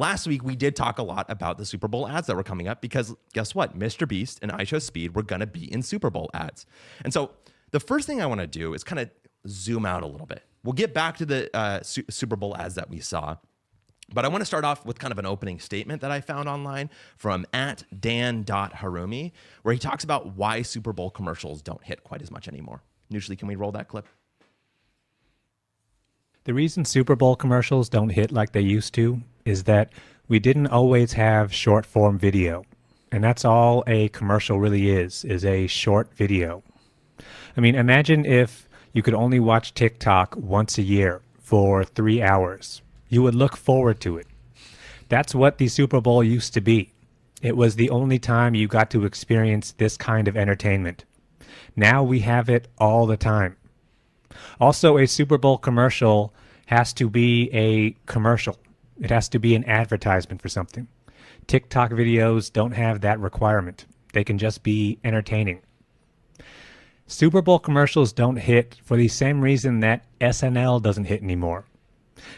Last week, we did talk a lot about the Super Bowl ads that were coming up because guess what? Mr. Beast and iShowSpeed were going to be in Super Bowl ads. And so the first thing I want to do is kind of zoom out a little bit. We'll get back to the Super Bowl ads that we saw. But I want to start off with kind of an opening statement that I found online from @Dan.Harumi, where he talks about why Super Bowl commercials don't hit quite as much anymore. Usually, can we roll that clip? The reason Super Bowl commercials don't hit like they used to is that we didn't always have short form video. And that's all a commercial really is a short video. I mean, imagine if you could only watch TikTok once a year for 3 hours. You would look forward to it. That's what the Super Bowl used to be. It was the only time you got to experience this kind of entertainment. Now we have it all the time. Also, a Super Bowl commercial has to be a commercial. It has to be an advertisement for something. TikTok videos don't have that requirement. They can just be entertaining. Super Bowl commercials don't hit for the same reason that SNL doesn't hit anymore.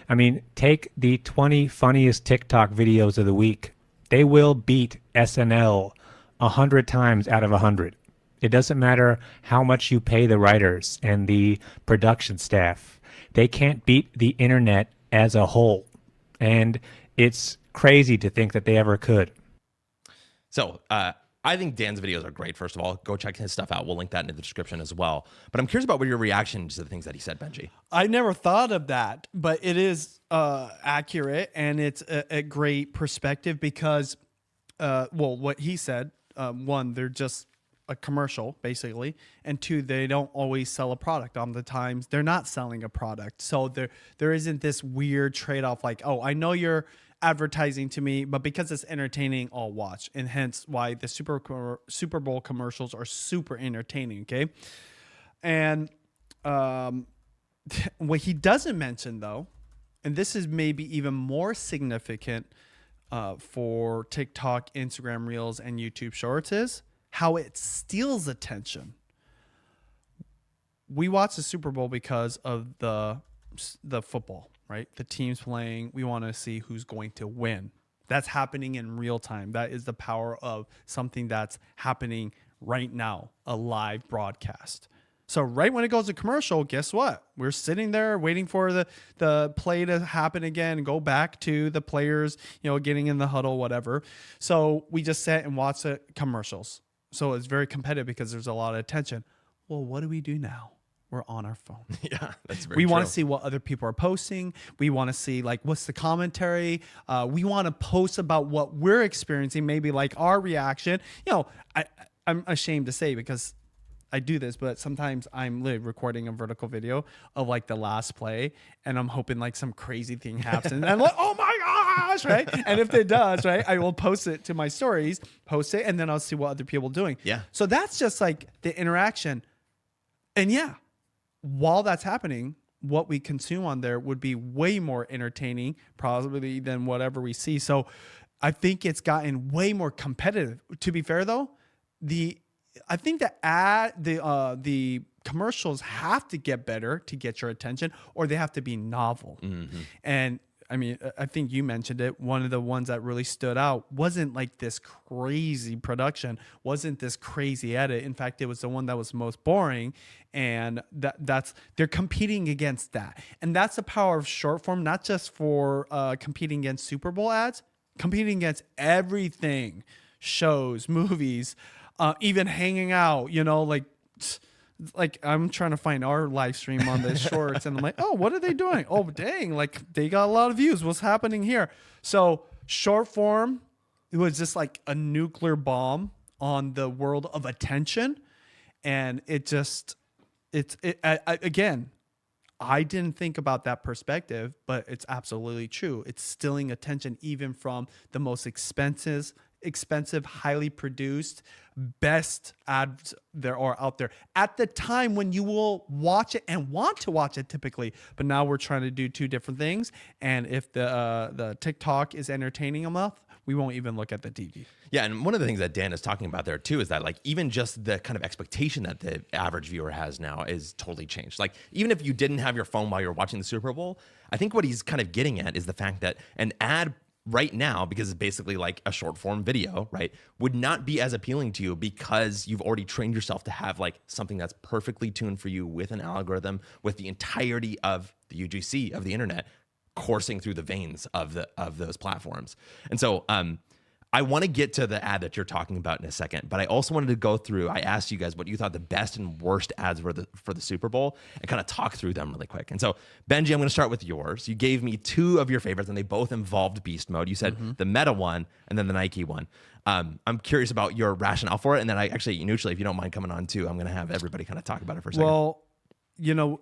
I mean, take the 20 funniest TikTok videos of the week. They will beat SNL 100 times out of 100. It doesn't matter how much you pay the writers and the production staff. They can't beat the internet as a whole. And it's crazy to think that they ever could. So I think Dan's videos are great, first of all. Go check his stuff out. We'll link that in the description as well. But I'm curious about what your reaction to the things that he said, Benji. I never thought of that, but it is accurate, and it's a great perspective because, what he said, one, they're just a commercial basically, and two, they don't always sell a product. On the times they're not selling a product, so there isn't this weird trade-off like, oh, I know you're advertising to me, but because it's entertaining, I'll watch. And hence why the Super Bowl commercials are super entertaining. Okay, and what he doesn't mention though, and this is maybe even more significant for TikTok, Instagram Reels, and YouTube Shorts, is how it steals attention. We watch the Super Bowl because of the football, right? The teams playing. We want to see who's going to win. That's happening in real time. That is the power of something that's happening right now, a live broadcast. So right when it goes to commercial, guess what? We're sitting there waiting for the play to happen again and go back to the players, getting in the huddle, whatever. So we just sit and watch the commercials. So it's very competitive because there's a lot of attention. Well, what do we do now? We're on our phone. Yeah, that's very We true. want to see what other people are posting. We want to see what's the commentary. We want to post about what we're experiencing, maybe like our reaction. I'm ashamed to say because I do this, but sometimes I'm literally recording a vertical video of the last play, and I'm hoping some crazy thing happens. And I'm like, oh my gosh, right? And if it does, right, I will post it to my stories, and then I'll see what other people are doing. Yeah. So that's just the interaction. And yeah, while that's happening, what we consume on there would be way more entertaining probably than whatever we see. So I think it's gotten way more competitive. To be fair though, I think the commercials have to get better to get your attention, or they have to be novel. Mm-hmm. And I mean, I think you mentioned it. One of the ones that really stood out wasn't this crazy production, wasn't this crazy edit. In fact, it was the one that was most boring. And they're competing against that. And that's the power of short form, not just for competing against Super Bowl ads, competing against everything, shows, movies, even hanging out, I'm trying to find our live stream on the shorts, and I'm like, oh, what are they doing? Oh, dang, they got a lot of views. What's happening here? So short form, it was just a nuclear bomb on the world of attention. And again, I didn't think about that perspective, but it's absolutely true. It's stealing attention even from the most expensive, highly produced, best ads there are out there at the time when you will watch it and want to watch it typically. But now we're trying to do two different things. And if the TikTok is entertaining enough, we won't even look at the TV. Yeah, and one of the things that Dan is talking about there too is that even just the kind of expectation that the average viewer has now is totally changed. Even if you didn't have your phone while you're watching the Super Bowl, I think what he's kind of getting at is the fact that an ad right now, because it's basically like a short form video, right, would not be as appealing to you because you've already trained yourself to have like something that's perfectly tuned for you with an algorithm, with the entirety of the UGC of the internet coursing through the veins of those platforms. And so I want to get to the ad that you're talking about in a second, but I also wanted to go through, I asked you guys what you thought the best and worst ads were for the Super Bowl and kind of talk through them really quick. And so, Benji, I'm going to start with yours. You gave me two of your favorites, and they both involved beast mode. You said the Meta one and then the Nike one. I'm curious about your rationale for it, and then I actually, mutually, if you don't mind coming on too, I'm going to have everybody kind of talk about it for a second. Well, you know,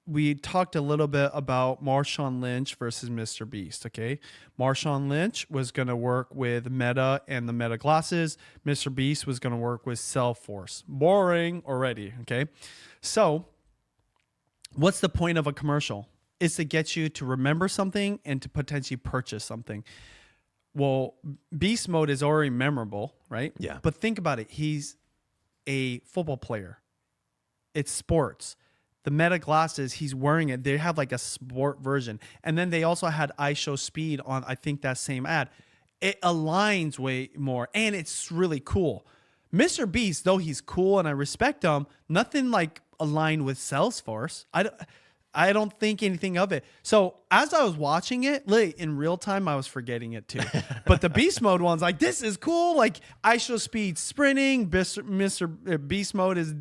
we talked a little bit about Marshawn Lynch versus Mr. Beast, okay? Marshawn Lynch was going to work with Meta and the Meta glasses. Mr. Beast was going to work with Salesforce. Boring already, okay? So what's the point of a commercial? It's to get you to remember something and to potentially purchase something. Well, Beast mode is already memorable, right? Yeah. But think about it. He's a football player. It's sports. The Meta glasses, he's wearing it. They have like a sport version. And then they also had iShowSpeed on, I think, that same ad. It aligns way more, and it's really cool. Mr. Beast, though he's cool and I respect him, nothing like aligned with Salesforce. I don't think anything of it. So as I was watching it, in real time, I was forgetting it too. But the Beast Mode one's like, this is cool. Like iShowSpeed sprinting, Mr. Beast Mode is,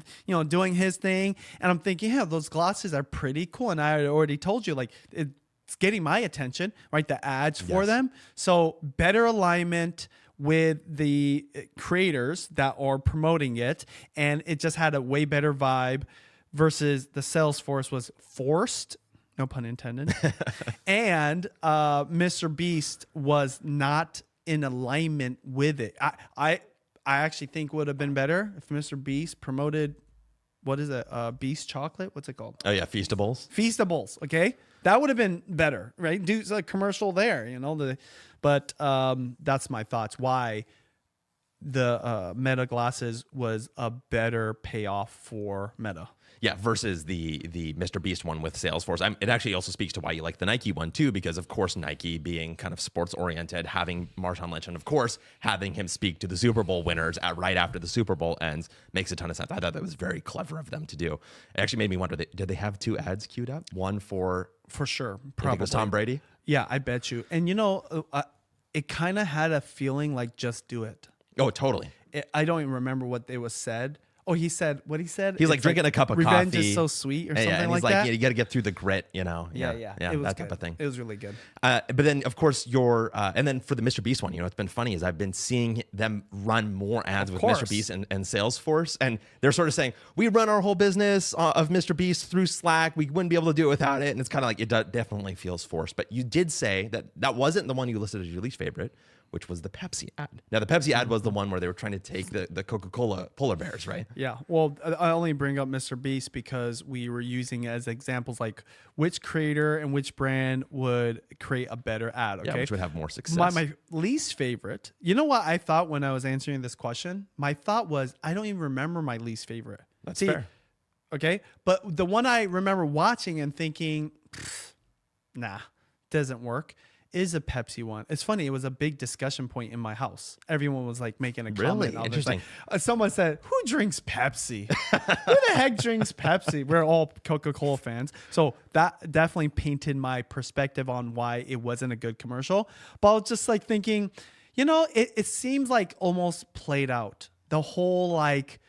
doing his thing. And I'm thinking, yeah, those glasses are pretty cool. And I already told you, like, it's getting my attention, right? The ads for them. So better alignment with the creators that are promoting it. And it just had a way better vibe. Versus the Salesforce was forced, no pun intended, and Mr. Beast was not in alignment with it. I actually think would have been better if Mr. Beast promoted, what is it, Beast chocolate? What's it called? Oh yeah, Feastables. Feastables, okay? That would have been better, right? Do a commercial there, but that's my thoughts. Why the Meta glasses was a better payoff for Meta. Yeah, versus the Mr. Beast one with Salesforce. It actually also speaks to why you like the Nike one too, because of course Nike being kind of sports oriented, having Marshawn Lynch, and of course having him speak to the Super Bowl winners right after the Super Bowl ends makes a ton of sense. I thought that was very clever of them to do. It actually made me wonder, did they have two ads queued up? One for sure, probably it was Tom Brady. Yeah, I bet you. And it kind of had a feeling like just do it. Oh, totally. I don't even remember what they was said. Oh, he said what he said. He's like drinking a cup of revenge coffee. Revenge is so sweet, or something and like he's like, that. yeah, you got to get through the grit, Yeah. It was that type of thing. It was really good. But then, of course, and then for the Mr. Beast one, it's been funny is I've been seeing them run more ads with Mr. Beast and Salesforce, and they're sort of saying we run our whole business of Mr. Beast through Slack. We wouldn't be able to do it without it, and it's kind of like it definitely feels forced. But you did say that wasn't the one you listed as your least favorite, which was the Pepsi ad. Now, the Pepsi ad was the one where they were trying to take the Coca-Cola polar bears, right? Yeah. Well, I only bring up Mr. Beast because we were using as examples like which creator and which brand would create a better ad, okay? Yeah, which would have more success. My least favorite, you know what I thought when I was answering this question? My thought was, I don't even remember my least favorite. That's fair. Okay? But the one I remember watching and thinking, nah, doesn't work, is a Pepsi one. It's funny. It was a big discussion point in my house. Everyone was like making a comment. Really? Interesting. Like, someone said, who drinks Pepsi? Who the heck drinks Pepsi? We're all Coca-Cola fans. So that definitely painted my perspective on why it wasn't a good commercial. But I was just like thinking, it seems like almost played out. The whole like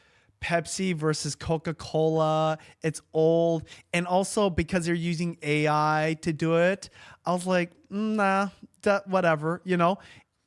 Pepsi versus Coca-Cola, it's old. And also because they're using AI to do it, I was like, nah, whatever,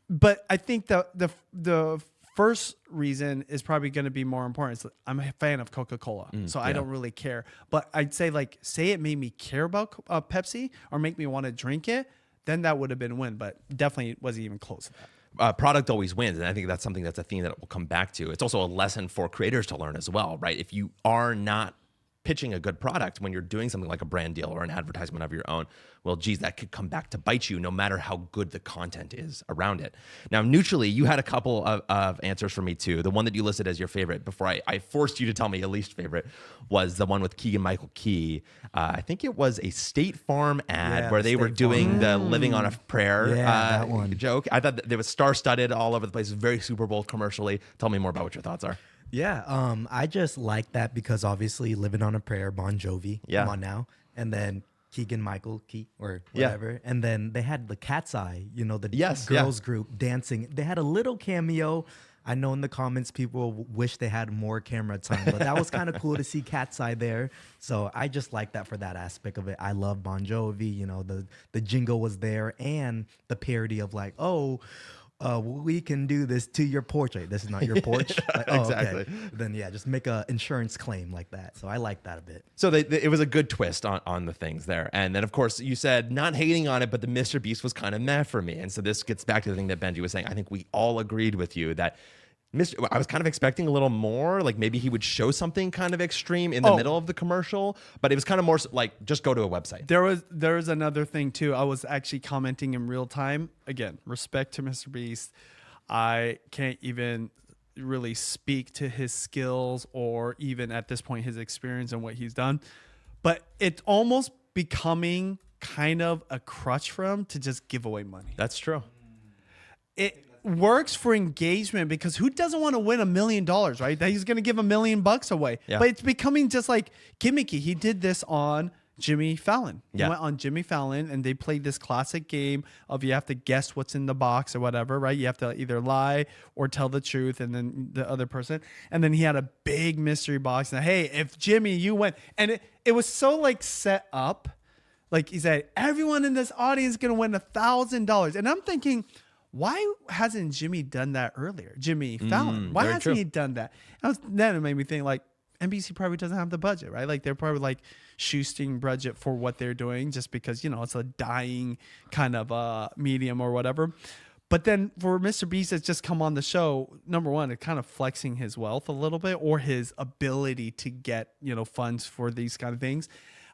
But I think the first reason is probably going to be more important. So I'm a fan of Coca-Cola, so I don't really care. But I'd say say it made me care about Pepsi or make me want to drink it, then that would have been a win. But definitely wasn't even close to that. Product always wins, and I think that's something that's a theme that we'll come back to. It's also a lesson for creators to learn as well, right? If you are not pitching a good product, when you're doing something like a brand deal or an advertisement of your own, well, geez, that could come back to bite you no matter how good the content is around it. Now, neutrally, you had a couple of answers for me too. The one that you listed as your favorite before I forced you to tell me your least favorite was the one with Keegan-Michael Key. I think it was a State Farm ad where they were doing the living on a prayer that one. joke. I thought that it was star-studded all over the place. It was very Super Bowl commercially. Tell me more about what your thoughts are. Yeah, I just like that because obviously Living on a Prayer, Bon Jovi, Yeah. come on now. And then Keegan-Michael Key or whatever. And then they had the Cat's Eye, you know, the girls group dancing. They had a little cameo. I know in the comments people wish they had more camera time, but that was kind of cool to see Cat's Eye there. So I just like that for that aspect of it. I love Bon Jovi, you know, the jingle was there and the parody of like, we can do this to your porch. Like, this is not your porch. Like, exactly. Okay. Then just make a insurance claim like that. So I like that a bit. So it was a good twist on the things there. And then, of course, you said not hating on it, but the Mr. Beast was kind of meh for me. And so this gets back to the thing that Benji was saying. I think we all agreed with you that I was kind of expecting a little more, like maybe he would show something kind of extreme in the middle of the commercial, but it was kind of more like just go to a website. There was another thing too. I was actually commenting in real time. Again, respect to Mr. Beast. I can't even really speak to his skills or even at this point his experience and what he's done, but it's almost becoming kind of a crutch for him to just give away money. That's true. It works for engagement because who doesn't want to win $1 million, right? That he's going to give $1 million away. Yeah. But it's becoming just like gimmicky. He did this on Jimmy Fallon. He went on Jimmy Fallon and they played this classic game of you have to guess what's in the box or whatever, right? You have to either lie or tell the truth and then the other person. And then he had a big mystery box and hey, if Jimmy, you win. And it was so like set up. Like he said, everyone in this audience is going to win $1,000. And I'm thinking, why hasn't Jimmy done that earlier? Jimmy Fallon. Why hasn't he done that? Then it made me think like NBC probably doesn't have the budget, right? Like they're probably like shoestring budget for what they're doing just because, you know, it's a dying kind of medium or whatever. But then for Mr. Beast that's just come on the show, number one, it kind of flexing his wealth a little bit or his ability to get, you know, funds for these kind of things.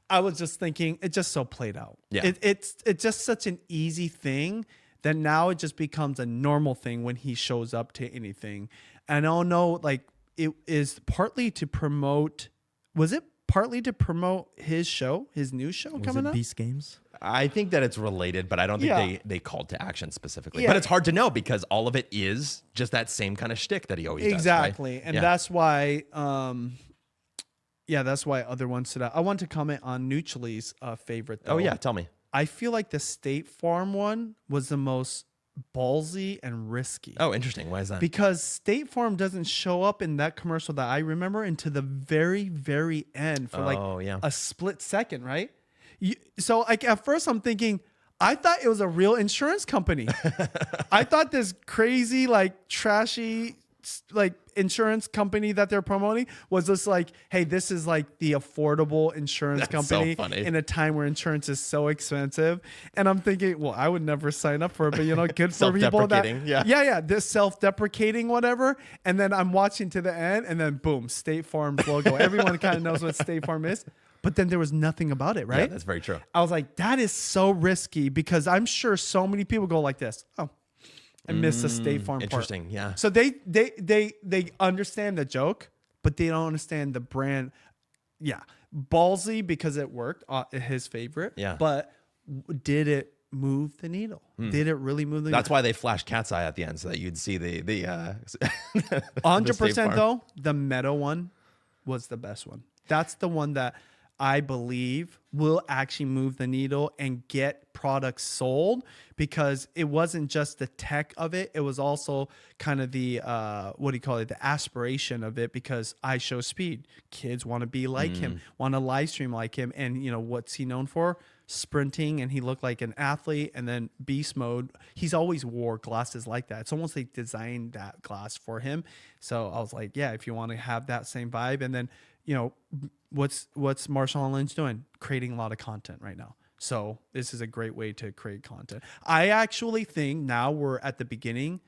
I was just thinking it just so played out. Yeah. It's just such an easy thing. Then now it just becomes a normal thing when he shows up to anything. And I don't know, like it is partly to promote, was it partly to promote his show, his new show coming up? Beast Games? I think that it's related, but I don't think they called to action specifically. But it's hard to know because all of it is just that same kind of shtick that he always does. Exactly. Right? And that's why, that's why other ones stood out. I want to comment on Nuccioli's favorite though. Oh yeah, tell me. I feel like the State Farm one was the most ballsy and risky. Oh, interesting. Why is that? Because State Farm doesn't show up in that commercial that I remember until the very, very end for a split second, right? So like at first I'm thinking, I thought it was a real insurance company. I thought this crazy, like trashy, like insurance company that they're promoting was just like, hey, this is like the affordable insurance company in a time where insurance is so expensive. And I'm thinking, well, I would never sign up for it, but you know, good for people that this self-deprecating whatever. And then I'm watching to the end and then boom, State Farm's logo. Everyone kind of knows what State Farm is. But then there was nothing about it, right? Yeah, that's very true. I was like, that is so risky because I'm sure so many people go like this. Oh, I missed the State Farm part. Interesting, yeah. So they understand the joke, but they don't understand the brand. Yeah, ballsy because it worked. His favorite. Yeah. But did it move the needle? Did it really move the needle? That's why they flashed Cat's Eye at the end so that you'd see the 100% though. The Meta one was the best one. That's the one that I believe will actually move the needle and get products sold because it wasn't just the tech of it. It was also kind of the, the aspiration of it because I show speed. Kids want to be like him, want to live stream like him. And you know, what's he known for? Sprinting, and he looked like an athlete. And then beast mode, he's always wore glasses like that. It's almost like designed that glass for him. So I was like, yeah, if you want to have that same vibe. And then, you know, what's Marshall Lynch doing? Creating a lot of content right now. So this is a great way to create content. I actually think now we're at the beginning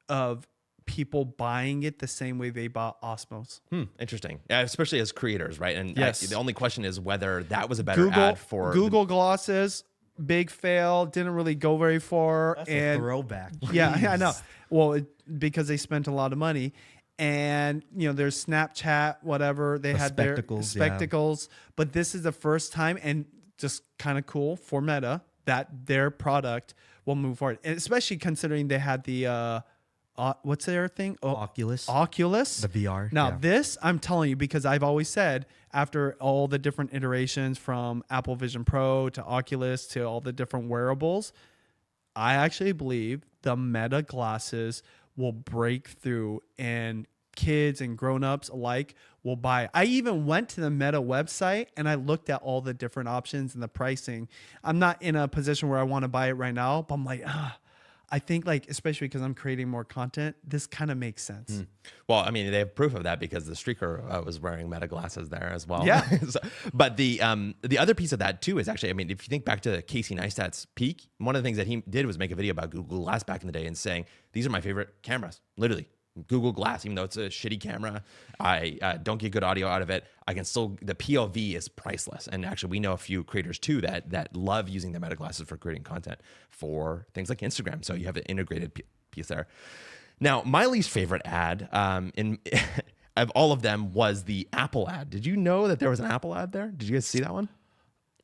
of people buying it the same way they bought Osmos. Interesting. Yeah, especially as creators, right? And Yes. the only question is whether that was a better ad for Google Glasses. Big fail. Didn't really go very far. That's and a throwback. yeah, I know. Jeez. Well, because they spent a lot of money. And, there's Snapchat, whatever. They had spectacles, their spectacles. But this is the first time, and just kind of cool for Meta, that their product will move forward. And especially considering they had the, what's their thing? Oculus. Oculus. The VR. Now, yeah. this, I'm telling you, because I've always said, after all the different iterations from Apple Vision Pro to Oculus to all the different wearables, I actually believe the Meta glasses will break through and kids and grown-ups alike will buy it. I even went to the Meta website and I looked at all the different options and the pricing. I'm not in a position where I want to buy it right now, but I'm like, I think especially because I'm creating more content, this kind of makes sense. Well, I mean, they have proof of that because the streaker was wearing Meta glasses there as well. Yeah. But the other piece of that too is actually, I mean, if you think back to Casey Neistat's peak, one of the things that he did was make a video about Google Glass back in the day and saying, these are my favorite cameras, literally. Google Glass, even though it's a shitty camera, I don't get good audio out of it. I can still, the POV is priceless. And actually, we know a few creators too that love using the Meta glasses for creating content for things like Instagram. So you have an integrated piece there. Now, my least favorite ad of all of them was the Apple ad. Did you know that there was an Apple ad there? Did you guys see that one?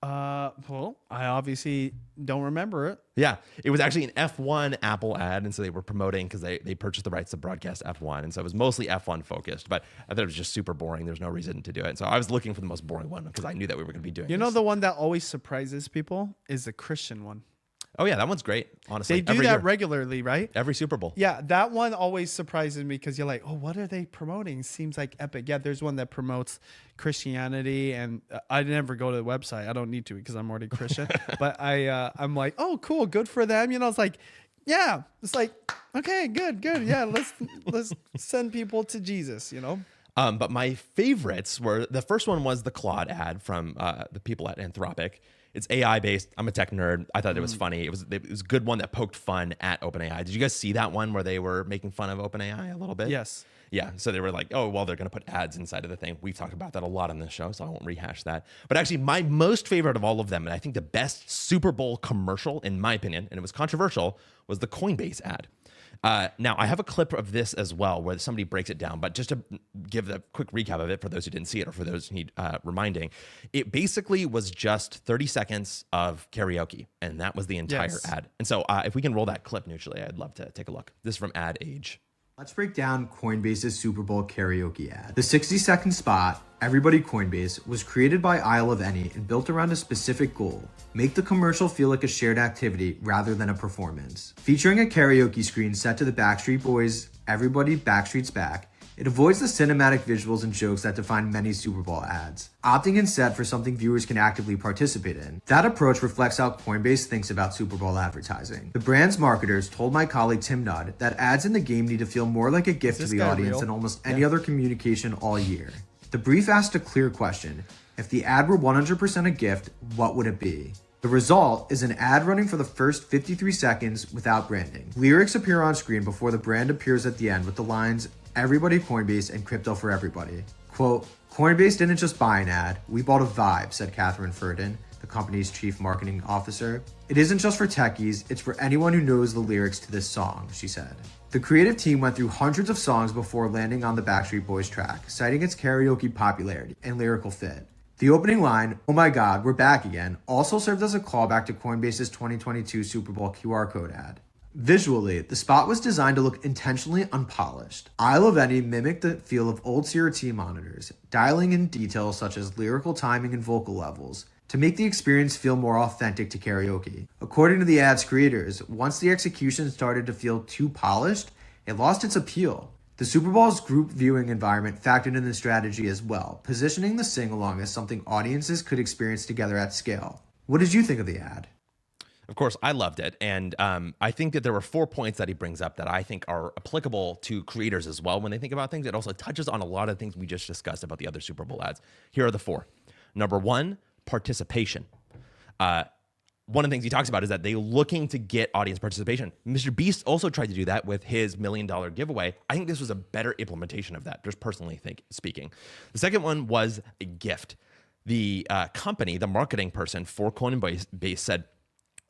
Well, I obviously don't remember it. Yeah, it was actually an F1 Apple ad, and so they were promoting because they purchased the rights to broadcast F1, and so it was mostly F1 focused. But I thought it was just super boring. There's no reason to do it, so I was looking for the most boring one because I knew that we were going to be doing. You know, the one that always surprises people is the Christian one. Oh yeah, that one's great. Honestly, They do every that year. regularly, right? Every Super Bowl. Yeah, that one always surprises me because you're like, oh, what are they promoting? Seems like epic. Yeah, there's one that promotes Christianity, and I never go to the website. I don't need to because I'm already Christian. But I'm like, oh, cool, good for them. It's like, yeah, it's like, okay, good, yeah, let's send people to Jesus. But my favorites were, the first one was the Claude ad from the people at Anthropic. It's AI based. I'm a tech nerd. I thought it was funny. It was a good one that poked fun at OpenAI. Did you guys see that one where they were making fun of OpenAI a little bit? Yes. Yeah. So they were like, oh, well, they're going to put ads inside of the thing. We've talked about that a lot on this show, so I won't rehash that. But actually, my most favorite of all of them, and I think the best Super Bowl commercial, in my opinion, and it was controversial, was the Coinbase ad. Now, I have a clip of this as well where somebody breaks it down, but just to give a quick recap of it for those who didn't see it or for those who need reminding, it basically was just 30 seconds of karaoke, and that was the entire ad. And so if we can roll that clip neutrally, I'd love to take a look. This is from Ad Age. Let's break down Coinbase's Super Bowl karaoke ad. The 60-second spot, Everybody Coinbase, was created by Isle of Any and built around a specific goal: make the commercial feel like a shared activity rather than a performance. Featuring a karaoke screen set to the Backstreet Boys' Everybody Backstreet's Back, it avoids the cinematic visuals and jokes that define many Super Bowl ads, opting instead for something viewers can actively participate in. That approach reflects how Coinbase thinks about Super Bowl advertising. The brand's marketers told my colleague Tim Nudd that ads in the game need to feel more like a gift to the audience than almost any other communication all year. The brief asked a clear question: if the ad were 100% a gift, what would it be? The result is an ad running for the first 53 seconds without branding. Lyrics appear on screen before the brand appears at the end with the lines "Everybody Coinbase" and "Crypto for Everybody." Quote, "Coinbase didn't just buy an ad, we bought a vibe," said Catherine Furden, the company's chief marketing officer. "It isn't just for techies, it's for anyone who knows the lyrics to this song," she said. The creative team went through hundreds of songs before landing on the Backstreet Boys track, citing its karaoke popularity and lyrical fit. The opening line, "Oh my God, we're back again," also served as a callback to Coinbase's 2022 Super Bowl QR code ad. Visually, the spot was designed to look intentionally unpolished. Isle of Any mimicked the feel of old CRT monitors, dialing in details such as lyrical timing and vocal levels to make the experience feel more authentic to karaoke. According to the ad's creators, once the execution started to feel too polished, it lost its appeal. The Super Bowl's group viewing environment factored in the strategy as well, positioning the sing-along as something audiences could experience together at scale. What did you think of the ad? Of course, I loved it. And I think that there were 4 points that he brings up that I think are applicable to creators as well when they think about things. It also touches on a lot of things we just discussed about the other Super Bowl ads. Here are the 4. Number 1, participation. one of the things he talks about is that they're looking to get audience participation. Mr. Beast also tried to do that with his $1 million giveaway. I think this was a better implementation of that, just personally speaking. The second one was a gift. The company, the marketing person for Coinbase said,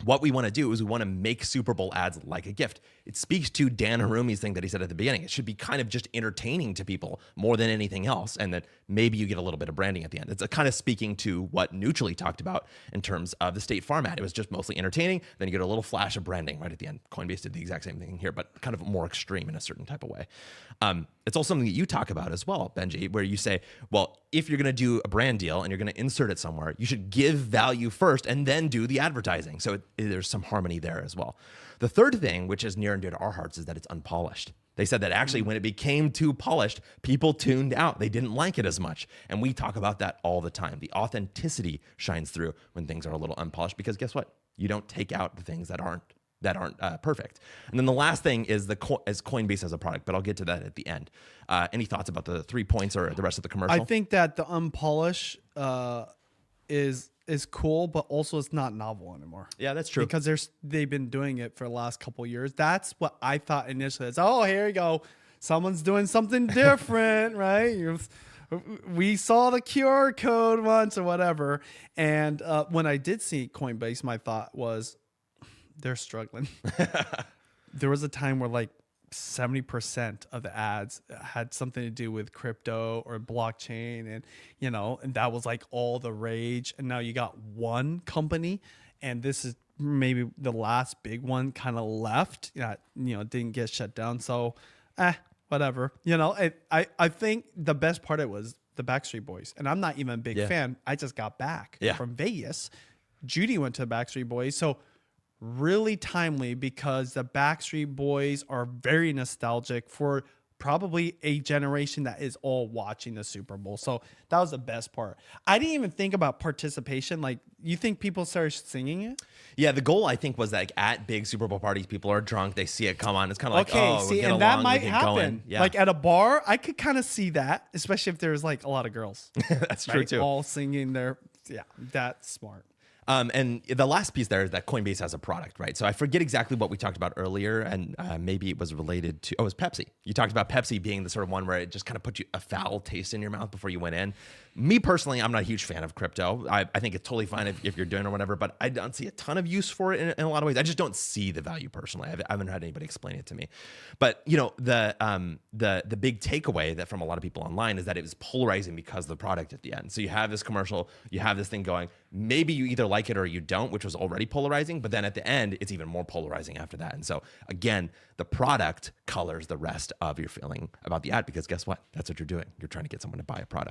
what we want to do is we want to make Super Bowl ads like a gift. It speaks to Dan Harumi's thing that he said at the beginning. It should be kind of just entertaining to people more than anything else, and that maybe you get a little bit of branding at the end. It's kind of speaking to what Neutrally talked about in terms of the State Farm ad. It was just mostly entertaining. Then you get a little flash of branding right at the end. Coinbase did the exact same thing here, but kind of more extreme in a certain type of way. It's also something that you talk about as well, Benji, where you say, well, if you're going to do a brand deal and you're going to insert it somewhere, you should give value first and then do the advertising. So there's some harmony there as well. The third thing, which is near and dear to our hearts, is that it's unpolished. They said that actually when it became too polished, people tuned out. They didn't like it as much. And we talk about that all the time. The authenticity shines through when things are a little unpolished, because guess what? You don't take out the things that aren't perfect. And then the last thing is as Coinbase as a product, but I'll get to that at the end. Any thoughts about the 3 points or the rest of the commercial? I think that the unpolished is cool, but also it's not novel anymore. Yeah, that's true. Because they've been doing it for the last couple of years. That's what I thought initially. It's, oh, here you go. Someone's doing something different, right? We saw the QR code once or whatever. And when I did see Coinbase, my thought was, they're struggling. There was a time where like 70% of the ads had something to do with crypto or blockchain, and and that was like all the rage. And now you got one company, and this is maybe the last big one kind of left. Didn't get shut down. So, whatever. I think the best part of it was the Backstreet Boys, and I'm not even a big fan. I just got back from Vegas. Judy went to the Backstreet Boys, so really timely, because the Backstreet Boys are very nostalgic for probably a generation that is all watching the Super Bowl. So that was the best part. I didn't even think about participation. Like, you think people started singing it? Yeah, the goal I think was like at big Super Bowl parties, people are drunk, they see it come on. It's kind of like, okay, oh, see, and that might happen. Yeah. Like at a bar, I could kind of see that, especially if there's like a lot of girls. That's true too. All singing their, that's smart. And the last piece there is that Coinbase has a product, right? So I forget exactly what we talked about earlier, and maybe it was related to, it was Pepsi. You talked about Pepsi being the sort of one where it just kind of put you a foul taste in your mouth before you went in. Me personally, I'm not a huge fan of crypto. I think it's totally fine if you're doing it or whatever, but I don't see a ton of use for it in a lot of ways. I just don't see the value personally. I haven't had anybody explain it to me. But the big takeaway that from a lot of people online is that it was polarizing because of the product at the end. So you have this commercial, you have this thing going. Maybe you either like it or you don't, which was already polarizing. But then at the end, it's even more polarizing after that. And so again, the product colors the rest of your feeling about the ad, because guess what? That's what you're doing. You're trying to get someone to buy a product.